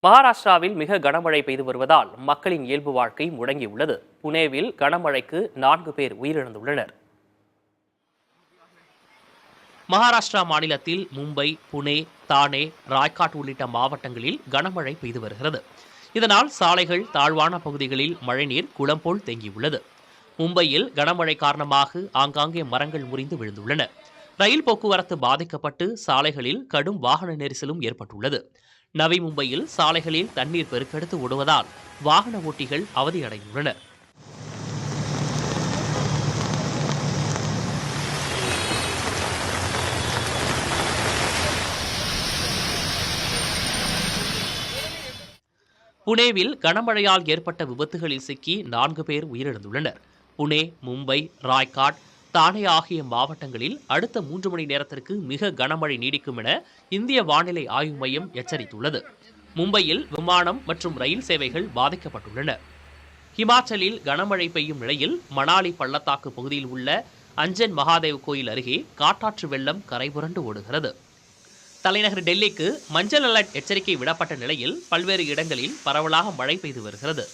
மகாராஷ்டிராவில் மிக கனமழை பெய்து வருவதால் மக்களின் இயல்பு வாழ்க்கை முடங்கியுள்ளது. புனேவில் கனமழைக்கு 4 பேர் உயிரிழந்துள்ளனர். மகாராஷ்டிரா மாநிலத்தில் மும்பை, புனே, தானே, ராய்காட் உள்ளிட்ட மாவட்டங்களில் கனமழை பெய்து வருகிறது. இதனால் சாலைகள், தாழ்வான பகுதிகளில் மழைநீர் குளம் போல் தேங்கியுள்ளது. மும்பையில் கனமழை காரணமாக ஆங்காங்கே மரங்கள் முறிந்து விழுந்துள்ளன. ரயில் போக்குவரத்து பாதிக்கப்பட்டு சாலைகளில் கடும் வாகன நெரிசலும் ஏற்பட்டுள்ளது. நவி மும்பையில் சாலைகளில் தண்ணீர் பெருக்கெடுத்து ஓடுவதால் வாகன ஓட்டிகள் அவதியடைந்துள்ளனர். புனேவில் கனமழையால் ஏற்பட்ட விபத்துகளில் சிக்கி 4 பேர் உயிரிழந்துள்ளனர். புனே, மும்பை, ராய்காட், தானே ஆகிய மாவட்டங்களில் அடுத்த 3 மணி நேரத்திற்கு மிக கனமழை நீடிக்கும் என இந்திய வானிலை ஆய்வு மையம் எச்சரித்துள்ளது. மும்பையில் விமானம் மற்றும் ரயில் சேவைகள் பாதிக்கப்பட்டுள்ளன. ஹிமாச்சலில் கனமழை பெய்யும் நிலையில் மணாலி பள்ளத்தாக்கு பகுதியில் உள்ள அஞ்சன் மகாதேவ் கோயில் அருகே காட்டாற்று வெள்ளம் கரைபுரண்டு ஓடுகிறது. தலைநகர் டெல்லிக்கு மஞ்சள் அலர்ட் எச்சரிக்கை விடப்பட்ட நிலையில் பல்வேறு இடங்களில் பரவலாக மழை பெய்து வருகிறது.